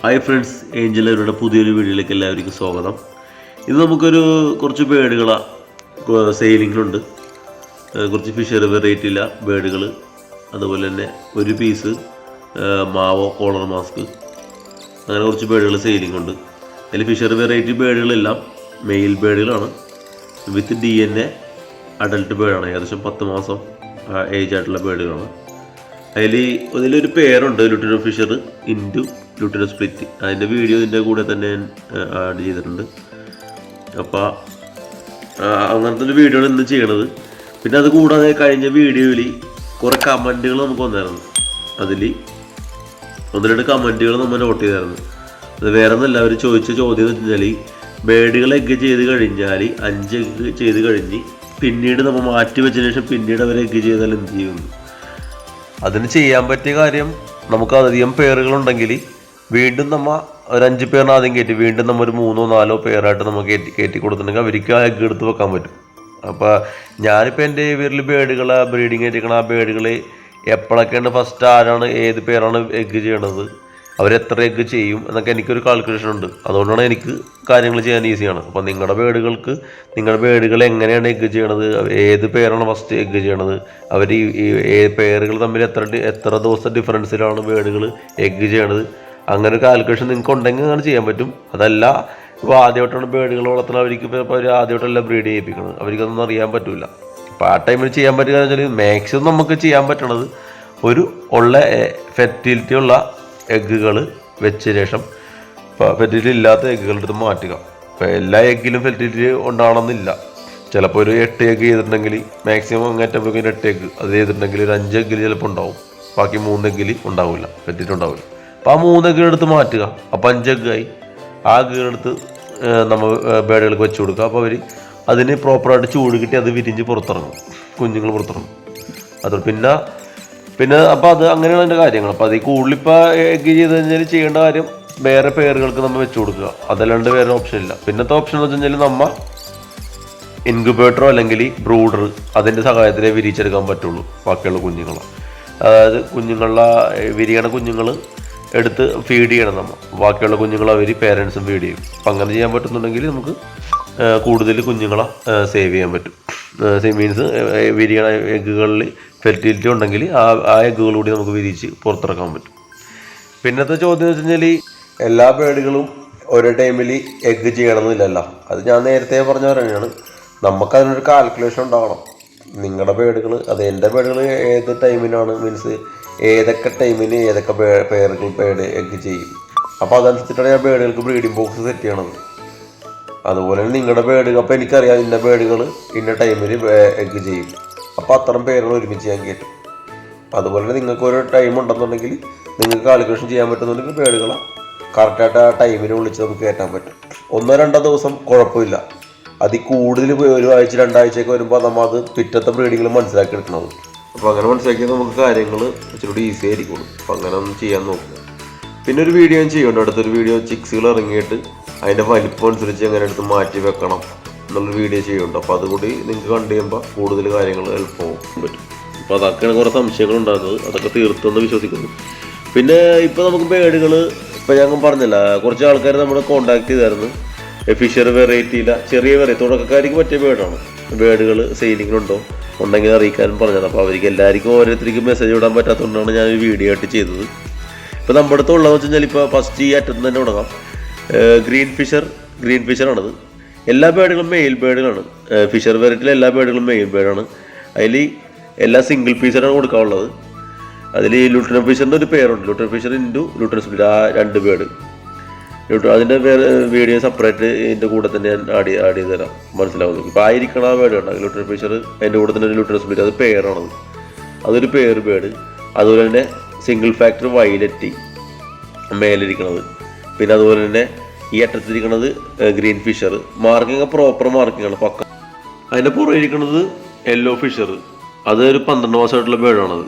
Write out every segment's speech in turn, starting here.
Hi friends, Angel അവരുടെ പുതിയൊരു വീഡിയോയിലേക്ക് എല്ലാവർക്കും സ്വാഗതം. ഇത് നമുക്കൊരു കുറച്ച് ബേഡുകളാണ് സെയിലിങ്ങിലുണ്ട്. കുറച്ച് ഫിഷർ വെറൈറ്റിയില്ല ബേഡുകൾ, അതുപോലെ തന്നെ ഒരു പീസ് മാവോ കോളർ മാസ്ക്, അങ്ങനെ കുറച്ച് ബേഡുകൾ സെയിലിംഗ് ഉണ്ട്. അതിൽ ഫിഷർ വെറൈറ്റി ബേഡുകളെല്ലാം മെയിൽ ബേഡുകളാണ്. വിത്ത് DNA അഡൽട്ട് ബേഡാണ്. ഏകദേശം 10 മാസം ഏജ് ആയിട്ടുള്ള ബേഡുകളാണ്. അതിലൊരു പേരുണ്ട്, lutino fisher into lutino split. അതിൻ്റെ വീഡിയോ ഇതിൻ്റെ കൂടെ തന്നെ ഞാൻ ആഡ് ചെയ്തിട്ടുണ്ട്. അപ്പോൾ അങ്ങനത്തെ ഒരു വീഡിയോ ആണ് ഇന്ന് ചെയ്യണത്. പിന്നെ അത് കൂടാതെ കഴിഞ്ഞ വീഡിയോയിൽ കുറേ കമൻറ്റുകൾ നമുക്ക് വന്നായിരുന്നു. അതിൽ 1-2 കമൻറ്റുകൾ നമ്മൾ നോട്ട് ചെയ്തായിരുന്നു. അത് വേറെ ഒന്നല്ല, അവർ ചോദിച്ച ചോദ്യം എന്ന് വെച്ചാൽ ബേഡുകൾ എഗ്ഗ് ചെയ്ത് കഴിഞ്ഞാൽ 5 എഗ്ഗ് ചെയ്ത് കഴിഞ്ഞ് പിന്നീട് നമ്മൾ മാറ്റി വെച്ചതിന് ശേഷം പിന്നീട് അവർ എഗ്ഗ് ചെയ്താൽ എന്ത് ചെയ്യുന്നു. അതിന് ചെയ്യാൻ പറ്റിയ കാര്യം, നമുക്ക് അധികം പേറുകളുണ്ടെങ്കിൽ വീണ്ടും നമ്മൾ ഒരു 5 പേരിന് ആദ്യം കയറ്റി വീണ്ടും നമ്മൾ ഒരു 3-4 പേരായിട്ട് നമുക്ക് കയറ്റി കൊടുത്തിട്ടുണ്ടെങ്കിൽ അവർക്ക് ആ എഗ്ഗ് എടുത്ത് വെക്കാൻ പറ്റും. അപ്പോൾ ഞാനിപ്പോൾ എൻ്റെ വീട്ടിൽ ബേഡുകൾ ബ്രീഡിങ് ആയിരിക്കണം. ആ ബേഡുകൾ എപ്പോഴൊക്കെയാണ് ഫസ്റ്റ് ആരാണ് ഏത് പേരാണ് എഗ്ഗ് ചെയ്യണത്, അവരെത്ര എഗ്ഗ് ചെയ്യും എന്നൊക്കെ എനിക്കൊരു കാൽക്കുലേഷൻ ഉണ്ട്. അതുകൊണ്ടാണ് എനിക്ക് കാര്യങ്ങൾ ചെയ്യാൻ ഈസിയാണ്. അപ്പോൾ നിങ്ങളുടെ ബേഡുകൾ എങ്ങനെയാണ് എഗ്ഗ് ചെയ്യണത്, ഏത് പേരാണ് ഫസ്റ്റ് എഗ്ഗ് ചെയ്യണത്, അവർ ഈ പേരുകൾ തമ്മിൽ എത്ര ദിവസം ഡിഫറൻസിലാണ് ബേഡുകൾ എഗ്ഗ് ചെയ്യണത്, അങ്ങനെ ഒരു കാൽക്കുലേഷൻ നിങ്ങൾക്ക് ഉണ്ടെങ്കിൽ അങ്ങനെ ചെയ്യാൻ പറ്റും. അതല്ല, ഇപ്പോൾ ആദ്യമായിട്ടാണ് ബേഡുകൾ വളർത്തുന്നത്, അവർക്ക് ഇപ്പോൾ അവർ ആദ്യമായിട്ടല്ല ബ്രീഡ് ചെയ്യിപ്പിക്കുന്നത്, അവർക്കൊന്നും അറിയാൻ പറ്റില്ല. അപ്പോൾ ആ ടൈമിൽ ചെയ്യാൻ പറ്റുക എന്ന് വെച്ചാൽ മാക്സിമം നമുക്ക് ചെയ്യാൻ പറ്റണത് ഒരു ഉള്ള ഫെർട്ടിലിറ്റി ഉള്ള എഗ്ഗുകൾ വെച്ച ശേഷം ഫെർട്ടിലിറ്റി ഇല്ലാത്ത എഗ്ഗുകൾ എടുത്ത് മാറ്റുക. ഇപ്പോൾ എല്ലാ എഗ്ഗിലും ഫെർട്ടിലിറ്റി ഉണ്ടാവണമെന്നില്ല. ചിലപ്പോൾ ഒരു 8 എഗ്ഗ് ചെയ്തിട്ടുണ്ടെങ്കിൽ മാക്സിമം അങ്ങേറ്റപ്പോഴേക്കും 8 എഗ്ഗ് അത് ചെയ്തിട്ടുണ്ടെങ്കിൽ ഒരു 5 എഗ്ഗിൽ ചിലപ്പോൾ ഉണ്ടാവും, ബാക്കി 3 എഗ്ഗിൽ ഉണ്ടാവില്ല, ഫെർട്ടിലിറ്റി ഉണ്ടാവില്ല. അപ്പോൾ ആ 3 എഗ്ഗിൽ എടുത്ത് മാറ്റുക. അപ്പോൾ 5 എഗ്ഗായി. ആ എഗ്ഗുകളെടുത്ത് നമ്മൾ ബേഡുകൾക്ക് വെച്ച് കൊടുക്കുക. അപ്പോൾ അവർ അതിന് പ്രോപ്പറായിട്ട് ചൂട് കിട്ടി അത് വിരിഞ്ഞ് പുറത്തിറങ്ങും, കുഞ്ഞുങ്ങൾ പുറത്തിറങ്ങും. അത് പിന്നെ അപ്പോൾ അത് അങ്ങനെയാണ് അതിൻ്റെ കാര്യങ്ങൾ. അപ്പോൾ അതിൽ കൂടുതലിപ്പോൾ എഗ്ഗ് ചെയ്ത് കഴിഞ്ഞാൽ ചെയ്യേണ്ട കാര്യം വേറെ പേരുകൾക്ക് നമ്മൾ വെച്ച് കൊടുക്കുക, അതല്ലാണ്ട് വേറെ ഓപ്ഷൻ ഇല്ല. പിന്നത്തെ ഓപ്ഷൻ എന്ന് വെച്ച് കഴിഞ്ഞാൽ നമ്മൾ ഇൻക്യുബേറ്ററോ അല്ലെങ്കിൽ ബ്രൂഡർ അതിൻ്റെ സഹായത്തിലേ വിരിച്ചെടുക്കാൻ പറ്റുള്ളൂ ബാക്കിയുള്ള കുഞ്ഞുങ്ങൾ. അതായത് വിരിയണ കുഞ്ഞുങ്ങൾ എടുത്ത് ഫീഡ് ചെയ്യണം നമ്മൾ, ബാക്കിയുള്ള കുഞ്ഞുങ്ങൾ അവർ പേരൻസും ഫീഡ് ചെയ്യും. അപ്പം അങ്ങനെ ചെയ്യാൻ പറ്റുന്നുണ്ടെങ്കിൽ നമുക്ക് കൂടുതൽ കുഞ്ഞുങ്ങളെ സേവ് ചെയ്യാൻ പറ്റും. മീൻസ് വിരിയണ എഗ്ഗുകളിൽ ഫെർട്ടിലിറ്റി ഉണ്ടെങ്കിൽ ആ എഗ്ഗുകൾ കൂടി നമുക്ക് വിരിച്ച് പുറത്തിറക്കാൻ പറ്റും. പിന്നത്തെ ചോദ്യം എന്ന് വെച്ച് കഴിഞ്ഞാൽ എല്ലാ ബേഡുകളും ഒരേ ടൈമിൽ എഗ്ഗ് ചെയ്യണമെന്നില്ലല്ലോ. അത് ഞാൻ നേരത്തെ പറഞ്ഞ തന്നെയാണ്, നമുക്കതിനൊരു കാൽക്കുലേഷൻ ഉണ്ടാകണം. നിങ്ങളുടെ ബേഡുകൾ, അത് എൻ്റെ ബേഡുകൾ ഏത് ടൈമിനാണ്, മീൻസ് ഏതൊക്കെ ടൈമിന് ഏതൊക്കെ ബേഡ് എഗ്ഗ് ചെയ്യും. അപ്പോൾ അതനുസരിച്ചിട്ടാണ് ഞാൻ ബേഡുകൾക്ക് ബ്രീഡിംഗ് ബോക്സ് സെറ്റ് ചെയ്യണത്. അതുപോലെ തന്നെ നിങ്ങളുടെ ബേഡുകൾ, അപ്പോൾ എനിക്കറിയാം ഇന്ന ബേഡുകൾ ഇന്ന ടൈമിൽ എഗ്ഗ് ചെയ്യും, അപ്പോൾ അത്തരം പേരുകൾ ഒരുമിച്ച് ഞാൻ കയറ്റും. അതുപോലെ തന്നെ നിങ്ങൾക്കൊരു ടൈം ഉണ്ടെന്നുണ്ടെങ്കിൽ നിങ്ങൾക്ക് കാൽക്കുലേഷൻ ചെയ്യാൻ പറ്റുന്നുണ്ടെങ്കിൽ ബേഡുകളെ കറക്റ്റായിട്ട് ആ ടൈമിന് വിളിച്ച് നമുക്ക് കയറ്റാൻ പറ്റും. 1-2 ദിവസം കുഴപ്പമില്ല. അതിൽ കൂടുതൽ ഒരു ആഴ്ച 2 ആഴ്ചയൊക്കെ വരുമ്പോൾ നമ്മൾ അത് പിറ്റത്തെ ബ്രീഡിങ്ങിൽ മനസ്സിലാക്കി എടുക്കണത്. അപ്പോൾ അങ്ങനെ മനസ്സിലാക്കിയാൽ നമുക്ക് കാര്യങ്ങൾ ഇച്ചിരി ഈസി ആയിരിക്കും. അപ്പോൾ അങ്ങനെ ഒന്ന് ചെയ്യാൻ നോക്കുക. പിന്നെ ഒരു വീഡിയോ ഞാൻ ചെയ്യുന്നുണ്ട്, അടുത്തൊരു വീഡിയോ ചിക്സുകൾ ഇറങ്ങിയിട്ട് അതിൻ്റെ വലിപ്പം അനുസരിച്ച് എങ്ങനെ എടുത്ത് മാറ്റി വെക്കണം എന്നുള്ളൊരു വീഡിയോ ചെയ്യുന്നുണ്ട്. അപ്പോൾ അതുകൂടി നിങ്ങൾക്ക് കണ്ടു കഴിയുമ്പോൾ കൂടുതൽ കാര്യങ്ങൾ എളുപ്പമാവും പറ്റും. അപ്പോൾ അതൊക്കെയാണ് കുറേ സംശയങ്ങൾ ഉണ്ടാകുന്നത്, അതൊക്കെ തീർത്തെന്ന് വിശ്വസിക്കുന്നു. പിന്നെ ഇപ്പോൾ നമുക്ക് ബേഡുകൾ, ഇപ്പോൾ ഞങ്ങൾ പറഞ്ഞില്ല, കുറച്ച് ആൾക്കാർ നമ്മളെ കോൺടാക്ട് ചെയ്തായിരുന്നു. ഫിഷർ വെറൈറ്റിയില്ല, ചെറിയ വെറൈറ്റി തുടക്കക്കാർക്ക് പറ്റിയ ബേഡുകൾ സെയിലിങ്ങിലുണ്ടോ ഉണ്ടെങ്കിൽ അറിയിക്കാനും പറഞ്ഞത്. അപ്പോൾ അവർക്ക് എല്ലാവർക്കും ഓരോരുത്തർക്കും മെസ്സേജ് വിടാൻ പറ്റാത്തതുകൊണ്ടാണ് ഞാൻ ഈ വീഡിയോ ആയിട്ട് ചെയ്തത്. ഇപ്പോൾ നമ്മുടെ അടുത്ത് ഉള്ളതെന്ന് വെച്ച് കഴിഞ്ഞാൽ ഇപ്പോൾ ഫസ്റ്റ് ഈ അറ്റത്ത് തന്നെ തുടങ്ങാം. ഗ്രീൻ ഫിഷറാണത്. എല്ലാ ബേഡുകളും മെയിൽ ബേഡുകളാണ്. ഫിഷർ വെറൈറ്റിയിലെ എല്ലാ ബേഡുകളും മെയിൽ ബേഡാണ്. അതിൽ എല്ലാ സിംഗിൾ പീസറാണ് കൊടുക്കാനുള്ളത്. അതിൽ ലുട്ടിനോ ഫിഷറിൻ്റെ ഒരു പേരുണ്ട്, lutino fisher into lutino split, ആ 2 ബേഡ്. അതിൻ്റെ വീഡിയോ സെപ്പറേറ്റ് ഇതിൻ്റെ കൂടെ തന്നെ ഞാൻ ആഡ് ചെയ്ത് തരാം, മനസ്സിലാവുന്നു. ഇപ്പോൾ ആയിരിക്കണം ആ ബേഡ് ഉണ്ട് ലുട്ടിനോ ഫിഷർ, അതിൻ്റെ കൂടെ തന്നെ ഒരു ലുട്ടിനോ സ്പ്ലിറ്റ്, അത് പേരാണത്, അതൊരു ബേഡ്. അതുപോലെ തന്നെ സിംഗിൾ ഫാക്ടർ വയലറ്റ് മേലിരിക്കണത്. പിന്നെ അതുപോലെ തന്നെ ഈ അറ്റത്തിരിക്കുന്നത് ഗ്രീൻ ഫിഷർ. മാർക്കിങ് പ്രോപ്പർ മാർക്കിങ്ങാണ്, പക്ക. അതിൻ്റെ പുറകെ ഇരിക്കുന്നത് യെല്ലോ ഫിഷർ, അതൊരു 12 മാസമായിട്ടുള്ള ബേഡാണത്.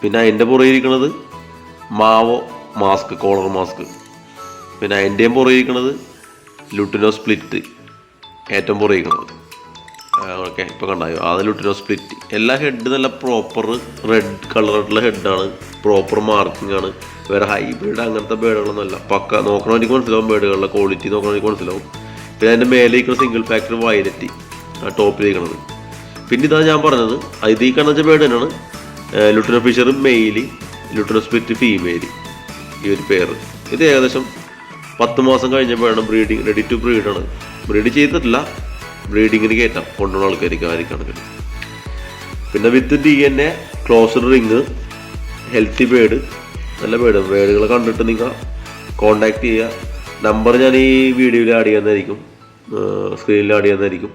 പിന്നെ അതിൻ്റെ പുറകെ ഇരിക്കുന്നത് മാവോ മാസ്ക്, കോളർ മാസ്ക്. പിന്നെ അതിൻ്റെയും പുറകെ ഇരിക്കുന്നത് ലുട്ടിനോ സ്പ്ലിറ്റ്, ഏറ്റവും പുറകെ ഇരിക്കുന്നത്. ഓക്കെ, ഇപ്പോൾ കണ്ടായോ, അത് ലുട്ടിനോ സ്പ്ലിറ്റ്. എല്ലാ ഹെഡ് നല്ല പ്രോപ്പർ റെഡ് കളറായിട്ടുള്ള ഹെഡാണ്, പ്രോപ്പർ മാർക്കിംഗ് ആണ്. വേറെ ഹൈബ്രിഡ് അങ്ങനത്തെ ബേഡുകളൊന്നുമല്ല. പക്ക നോക്കണമെങ്കിൽ മനസ്സിലാവും, ബേഡുകളുടെ ക്വാളിറ്റി നോക്കണമെങ്കിൽ മനസ്സിലാവും. പിന്നെ അതിൻ്റെ മേലെ ഇരിക്കുന്ന സിംഗിൾ ഫാക്ടർ വയലറ്റ് ടോപ്പിലിരിക്കണത്. പിന്നെ ഇതാണ് ഞാൻ പറഞ്ഞത്, ഇത് ഈ കണ്ണച്ച ബേഡ് തന്നെയാണ്. Lutino fisher male, lutino split female, ഈ ഒരു പേര്. ഇത് ഏകദേശം 10 മാസം കഴിഞ്ഞപ്പോഴാണ് ബ്രീഡിങ്, റെഡി ടു ബ്രീഡാണ്. ബ്രീഡ് ചെയ്തിട്ടില്ല, ബ്രീഡിങ്ങിന് കയറ്റാം കൊണ്ടുവന്ന ആൾക്കാർക്ക് ആയിരിക്കണമെങ്കിൽ. പിന്നെ with DNA closed ring, healthy bird, നല്ല ബേഡുകൾ കണ്ടിട്ട് നിങ്ങൾ കോണ്ടാക്ട് ചെയ്യുക. നമ്പർ ഞാൻ ഈ വീഡിയോയിൽ ആഡ് ചെയ്യുന്നതായിരിക്കും, സ്ക്രീനിൽ ആഡ് ചെയ്യുന്നതായിരിക്കും.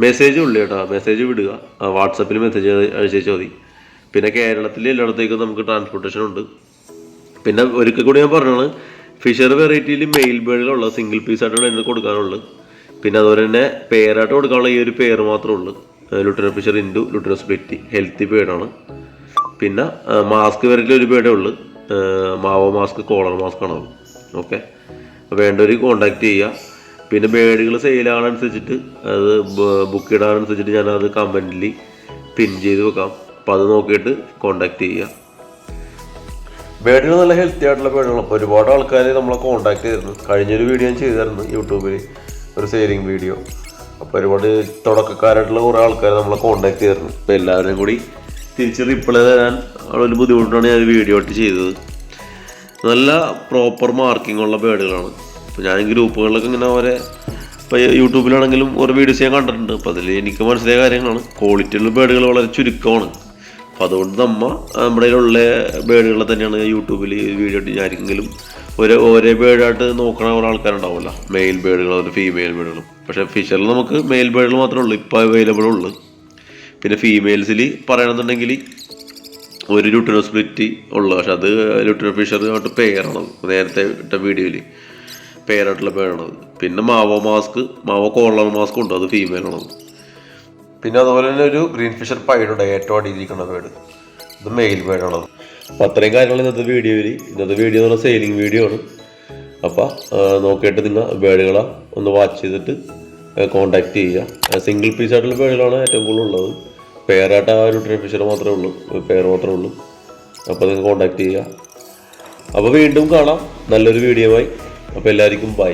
മെസ്സേജ് ഉള്ളു കേട്ടോ, മെസ്സേജ് വിടുക, വാട്സപ്പിൽ മെസ്സേജ് അയച്ചാൽ മതി. പിന്നെ കേരളത്തിൽ എല്ലായിടത്തേക്കും നമുക്ക് ട്രാൻസ്പോർട്ടേഷൻ ഉണ്ട്. പിന്നെ ഒരിക്കൽ കൂടി ഞാൻ പറഞ്ഞാണ്, ഫിഷർ വെറൈറ്റിയിൽ മെയിൽ ബേഡുകളുള്ള സിംഗിൾ പീസായിട്ടാണ് എനിക്ക് കൊടുക്കാനുള്ളത്. പിന്നെ അതുപോലെ തന്നെ പേരായിട്ട് കൊടുക്കാനുള്ള ഈ ഒരു പേര് മാത്രമേ ഉള്ളൂ, ലുട്ടിനോ ഫിഷർ ഇൻഡു ലുട്ടിനോ സ്പ്ലിറ്റ്, ഹെൽത്തി ബേഡാണ്. പിന്നെ മാസ്ക് വെറൈറ്റി ഒരു ബേഡേ ഉള്ളൂ, മാവോ മാസ്ക്, കോളർ മാസ്ക് ആണ്. ഓക്കെ, വേണ്ടവർ കോണ്ടാക്ട് ചെയ്യുക. പിന്നെ ബേഡുകൾ സെയിലാകാനനുസരിച്ചിട്ട്, അത് ബുക്ക് ഇടാനനുസരിച്ചിട്ട് ഞാനത് കമൻറ്റിൽ പിൻ ചെയ്ത് വെക്കാം. അപ്പോൾ അത് നോക്കിയിട്ട് കോണ്ടാക്ട് ചെയ്യുക. ബേഡുകൾ നല്ല ഹെൽത്തി ആയിട്ടുള്ള ബേഡുകളാണ്. അപ്പോൾ ഒരുപാട് ആൾക്കാർ നമ്മളെ കോണ്ടാക്ട് ചെയ്തിരുന്നു. കഴിഞ്ഞൊരു വീഡിയോ ഞാൻ ചെയ്തിരുന്നു യൂട്യൂബിൽ, ഒരു സെയിലിംഗ് വീഡിയോ. അപ്പോൾ ഒരുപാട് തുടക്കക്കാരായിട്ടുള്ള കുറേ ആൾക്കാർ നമ്മളെ കോണ്ടാക്ട് ചെയ്തിരുന്നു. അപ്പോൾ എല്ലാവരും കൂടി തിരിച്ച് റിപ്ലൈ തരാൻ ഒരു ബുദ്ധിമുട്ടാണ് ഞാൻ വീഡിയോ ആയിട്ട് ചെയ്തത്. നല്ല പ്രോപ്പർ മാർക്കിംഗ് ഉള്ള ബേഡുകളാണ്. അപ്പോൾ ഞാൻ ഗ്രൂപ്പുകളിലൊക്കെ ഇങ്ങനെ അവരെ, ഇപ്പോൾ യൂട്യൂബിലാണെങ്കിലും ഓരോ വീഡിയോസ് ഞാൻ കണ്ടിട്ടുണ്ട്. അപ്പോൾ അതിൽ എനിക്ക് മനസ്സിലായ കാര്യങ്ങളാണ്, ക്വാളിറ്റിയുള്ള ബേഡുകൾ വളരെ ചുരുക്കമാണ്. അപ്പോൾ അതുകൊണ്ട് നമ്മുടെ കയ്യിലുള്ള ബേഡുകളെ തന്നെയാണ് യൂട്യൂബിൽ വീഡിയോ ഇട്ട് ആരെങ്കിലും ഒരേ ബേഡായിട്ട് നോക്കണ കുറേ ആൾക്കാരുണ്ടാവില്ല, മെയിൽ ബേഡുകൾ, ഒരു ഫീമെയിൽ ബേഡുകളും. പക്ഷേ ഫിഷറിൽ നമുക്ക് മെയിൽ ബേഡുകൾ മാത്രമേ ഉള്ളൂ ഇപ്പോൾ അവൈലബിൾ ഉള്ളൂ. പിന്നെ ഫീമെയിൽസിൽ പറയണമെന്നുണ്ടെങ്കിൽ ഒരു ലുട്ടിനോ സ്പ്ലിറ്റ് ഉള്ളു, പക്ഷെ അത് ലുട്ടിനോ ഫിഷറുമായിട്ട് പെയറാണത്. നേരത്തെ ഇട്ട വീഡിയോയിൽ പെയറായിട്ടുള്ള ബേഡാണത്. പിന്നെ മാവോ കോളർ മാസ്ക് ഉണ്ട്, അത് ഫീമെയിലാണത്. പിന്നെ അതുപോലെ തന്നെ ഒരു ഗ്രീൻ ഫിഷർ പൈഡുണ്ട്, ഏറ്റവും അടിയിരിക്കുന്ന ബേഡ്, ഇത് മെയിൽ ബേഡാണത്. അപ്പോൾ അത്രയും കാര്യങ്ങൾ ഇന്നത്തെ വീഡിയോയിൽ. ഇന്നത്തെ വീഡിയോ എന്ന് പറഞ്ഞാൽ സെയിലിംഗ് വീഡിയോ ആണ്. അപ്പോൾ നോക്കിയിട്ട് നിങ്ങൾ ബേഡുകളെ ഒന്ന് വാച്ച് ചെയ്തിട്ട് കോണ്ടാക്ട് ചെയ്യുക. സിംഗിൾ പീസായിട്ടുള്ള ബേഡുകളാണ് ഏറ്റവും കൂടുതൽ ഉള്ളത്. പെയറായിട്ട് ആ ലുട്ടിനോ ഫിഷർ മാത്രമേ ഉള്ളൂ, പെയർ മാത്രമേ ഉള്ളൂ. അപ്പോൾ നിങ്ങൾ കോണ്ടാക്ട് ചെയ്യുക. അപ്പോൾ വീണ്ടും കാണാം നല്ലൊരു വീഡിയോ ആയി. അപ്പോൾ എല്ലാവർക്കും ബൈ.